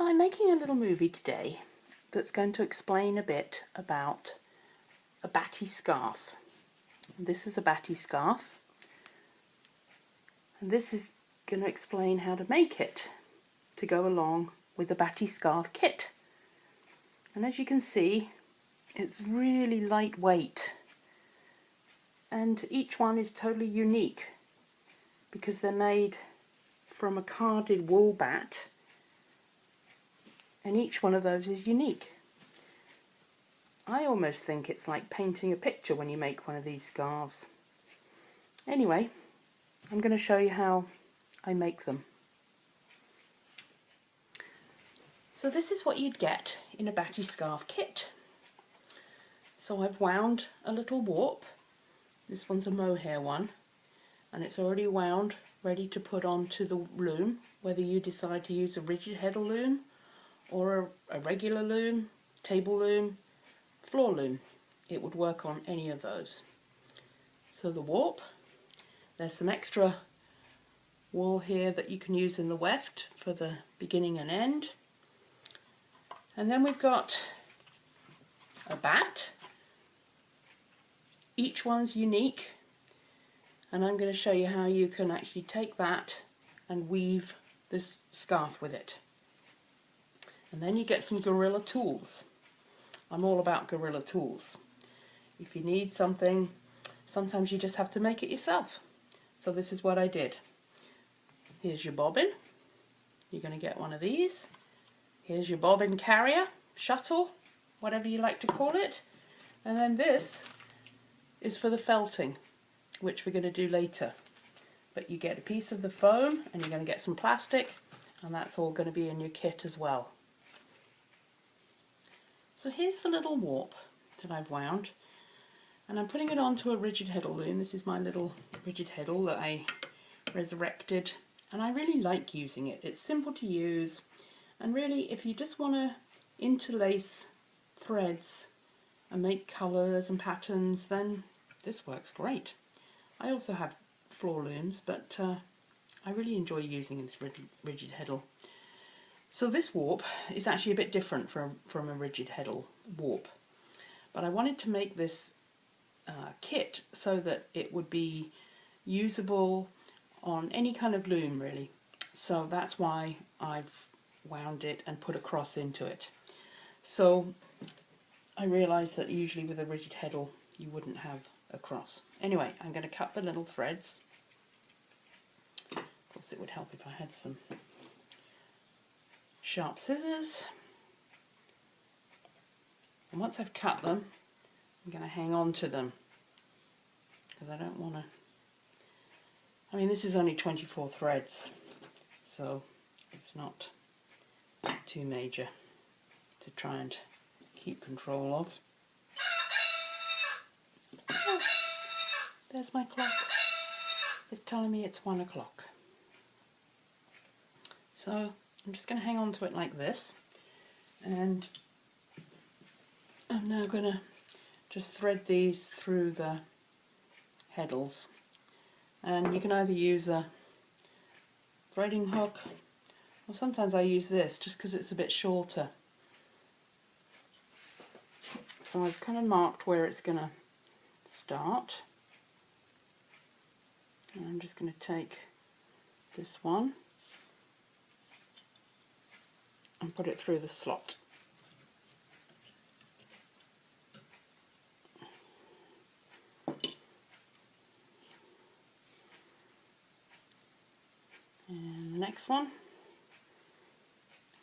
So I'm making a little movie today that's going to explain a bit about a batty scarf. This is a batty scarf, and this is going to explain how to make it to go along with the Batty Scarf Kit. And as you can see, it's really lightweight, and each one is totally unique because they're made from a carded wool bat, and each one of those is unique. I almost think it's like painting a picture when you make one of these scarves. Anyway, I'm going to show you how I make them. So this is what you'd get in a Batty Scarf Kit. So I've wound a little warp. This one's a mohair one, and it's already wound, ready to put onto the loom, whether you decide to use a rigid heddle loom or a regular loom, table loom, floor loom. It would work on any of those. So the warp, there's some extra wool here that you can use in the weft for the beginning and end. And then we've got a bat. Each one's unique, and I'm going to show you how you can actually take that and weave this scarf with it. And then you get some gorilla tools. I'm all about gorilla tools. If you need something, sometimes you just have to make it yourself. So this is what I did. Here's your bobbin. You're going to get one of these. Here's your bobbin carrier, shuttle, whatever you like to call it. And then this is for the felting, which we're going to do later. But you get a piece of the foam, and you're going to get some plastic, and that's all going to be in your kit as well. So here's the little warp that I've wound, and I'm putting it onto a rigid heddle loom. This is my little rigid heddle that I resurrected, and I really like using it. It's simple to use, and really if you just want to interlace threads and make colours and patterns, then this works great. I also have floor looms, but I really enjoy using this rigid heddle. So this warp is actually a bit different from a rigid heddle warp, but I wanted to make this kit so that it would be usable on any kind of loom really. So that's why I've wound it and put a cross into it. So I realised that usually with a rigid heddle you wouldn't have a cross. Anyway, I'm going to cut the little threads. Of course it would help if I had some sharp scissors, and once I've cut them I'm going to hang on to them because I don't want to, I mean this is only 24 threads, so it's not too major to try and keep control of. Oh, there's my clock, it's telling me it's 1 o'clock. So I'm just going to hang on to it like this, and I'm now going to just thread these through the heddles, and you can either use a threading hook, or sometimes I use this just because it's a bit shorter. So I've kind of marked where it's going to start, and I'm just going to take this one and put it through the slot. And the next one,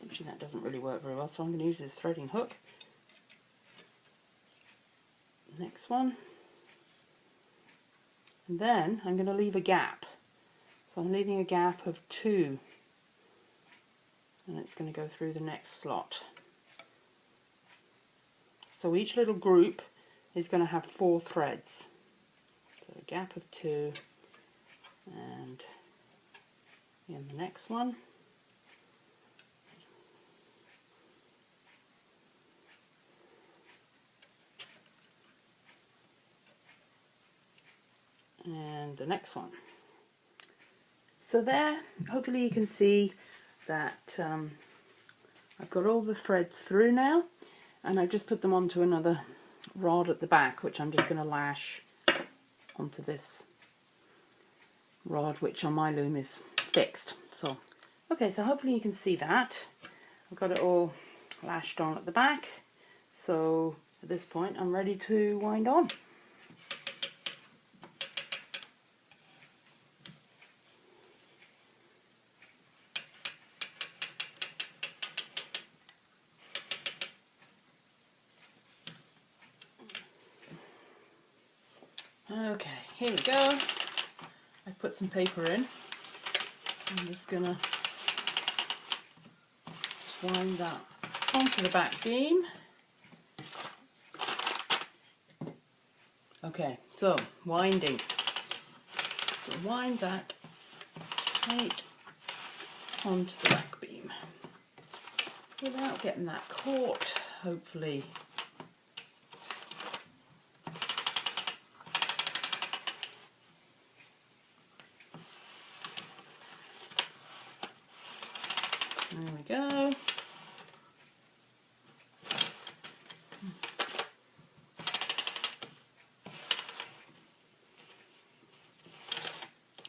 actually that doesn't really work very well, so I'm going to use this threading hook. Next one, and then I'm going to leave a gap. So I'm leaving a gap of 2. And it's going to go through the next slot. So each little group is going to have 4 threads. So a gap of 2, and in the next one. And the next one. So there, hopefully you can see that I've got all the threads through now, and I've just put them onto another rod at the back, which I'm just going to lash onto this rod, which on my loom is fixed. So, okay, so hopefully you can see that. I've got it all lashed on at the back, so at this point I'm ready to wind on. Okay, here we go. I put some paper in. I'm just gonna wind that onto the back beam. Okay, so winding. So wind that straight onto the back beam without getting that caught, hopefully. There we go.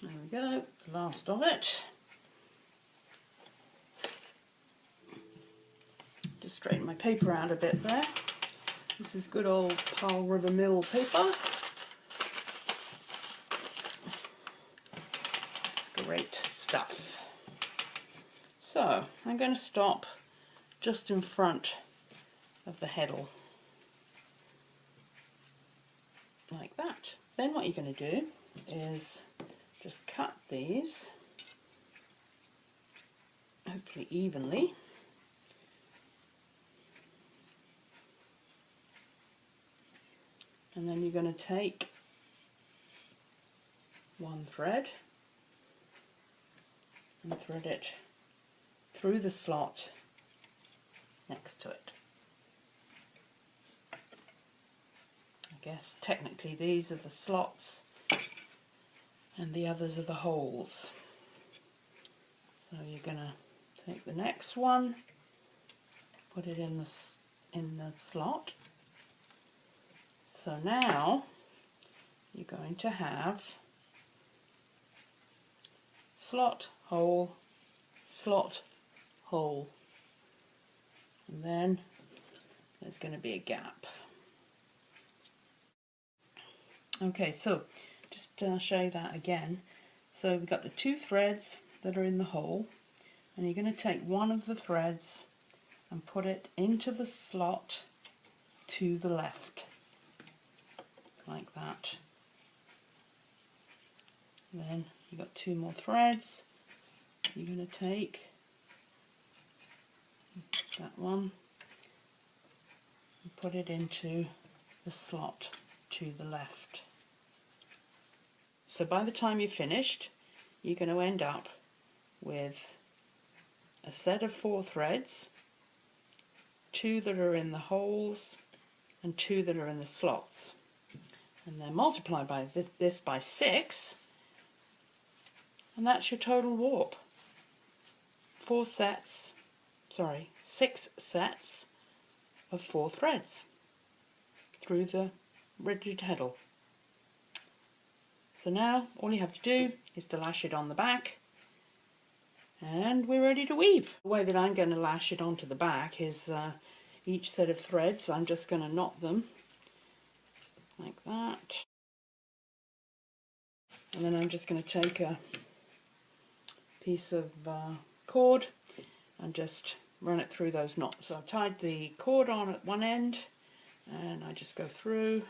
There we go, the last of it. Just straighten my paper out a bit there. This is good old Pile River Mill paper. It's great stuff. So I'm going to stop just in front of the heddle, like that. Then what you're going to do is just cut these, hopefully evenly. And then you're going to take one thread and thread it through the slot next to it. I guess technically these are the slots and the others are the holes. So you're going to take the next one, put it in the slot. So now you're going to have slot, hole, slot, hole, and then there's going to be a gap. Okay, so just show you that again. So we've got the two threads that are in the hole, and you're going to take one of the threads and put it into the slot to the left, like that. And then you've got two more threads. You're going to take that one and put it into the slot to the left. So by the time you're finished, you're going to end up with a set of 4 threads, 2 that are in the holes and 2 that are in the slots. And then multiply by this by 6, and that's your total warp. 6 sets of 4 threads through the rigid heddle. So now all you have to do is to lash it on the back, and we're ready to weave. The way that I'm going to lash it onto the back is each set of threads, I'm just going to knot them like that, and then I'm just going to take a piece of cord and just run it through those knots. So I've tied the cord on at one end, and I just go through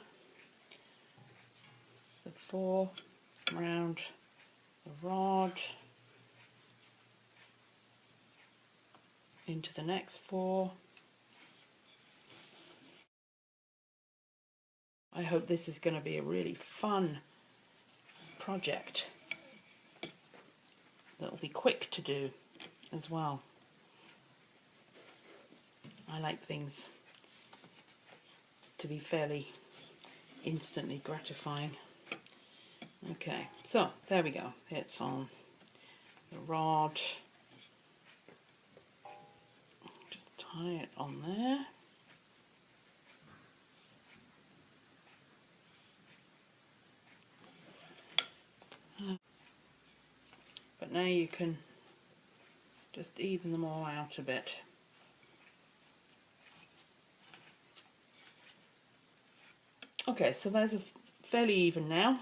the 4 round the rod into the next 4. I hope this is going to be a really fun project that will be quick to do as well. I like things to be fairly instantly gratifying. Okay, so there we go. It's on the rod. Just tie it on there. But now you can just even them all out a bit. Okay, so those are fairly even now.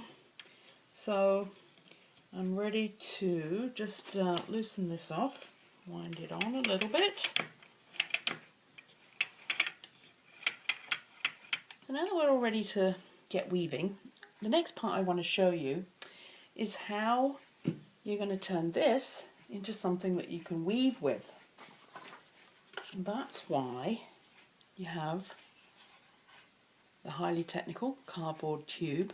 So I'm ready to just loosen this off, wind it on a little bit. So now that we're all ready to get weaving, the next part I want to show you is how you're going to turn this into something that you can weave with. And that's why you have the highly technical cardboard tube.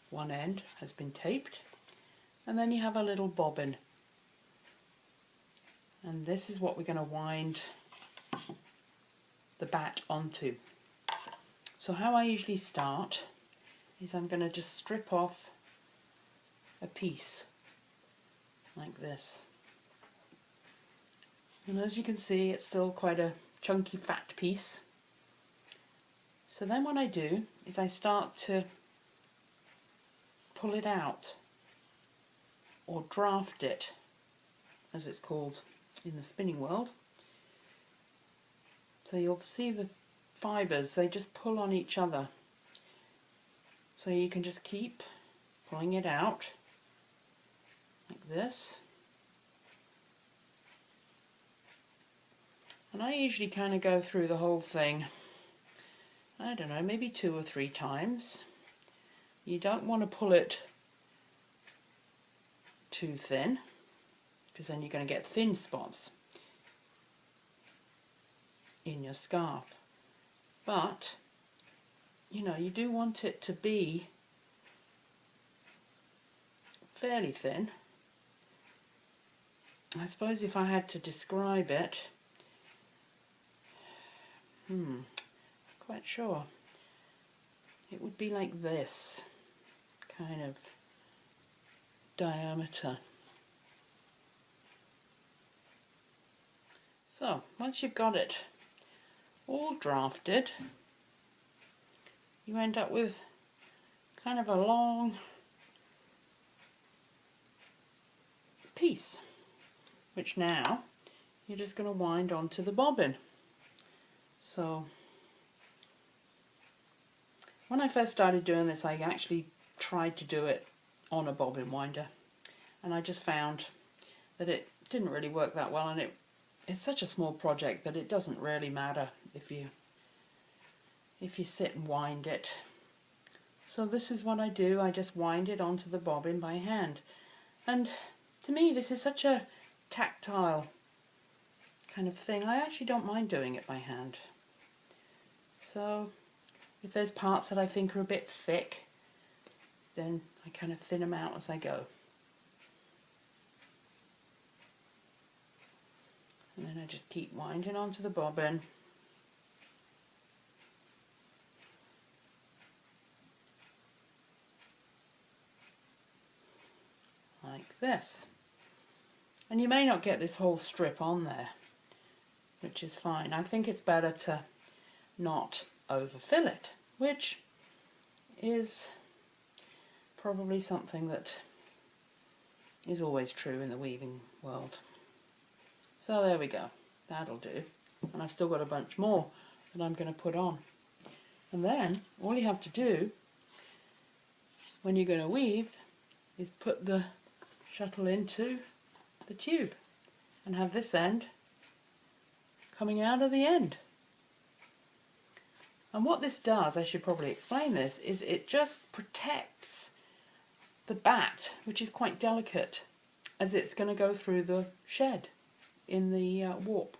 One end has been taped, and then you have a little bobbin. And this is what we're going to wind the bat onto. So how I usually start is I'm going to just strip off a piece like this. And as you can see, it's still quite a chunky fat piece. So then what I do is I start to pull it out, or draft it, as it's called in the spinning world. So you'll see the fibres, they just pull on each other. So you can just keep pulling it out like this. And I usually kind of go through the whole thing, I don't know, maybe 2 or 3 times. You don't want to pull it too thin, because then you're going to get thin spots in your scarf. But, you know, you do want it to be fairly thin. I suppose if I had to describe it, quite sure. It would be like this kind of diameter. So once you've got it all drafted, you end up with kind of a long piece, which now you're just going to wind onto the bobbin. So when I first started doing this, I actually tried to do it on a bobbin winder, and I just found that it didn't really work that well, and it's such a small project that it doesn't really matter if you sit and wind it. So this is what I do, I just wind it onto the bobbin by hand. And to me this is such a tactile kind of thing, I actually don't mind doing it by hand. So if there's parts that I think are a bit thick, then I kind of thin them out as I go. And then I just keep winding onto the bobbin. Like this. And you may not get this whole strip on there, which is fine. I think it's better to not overfill it, which is probably something that is always true in the weaving world. So there we go, that'll do. And I've still got a bunch more that I'm going to put on. And then all you have to do when you're going to weave is put the shuttle into the tube and have this end coming out of the end. And what this does, I should probably explain this, is it just protects the bat, which is quite delicate, as it's going to go through the shed in the warp.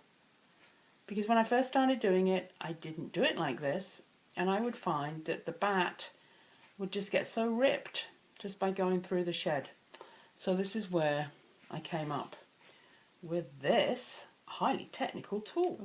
Because when I first started doing it, I didn't do it like this, and I would find that the bat would just get so ripped just by going through the shed. So this is where I came up with this highly technical tool.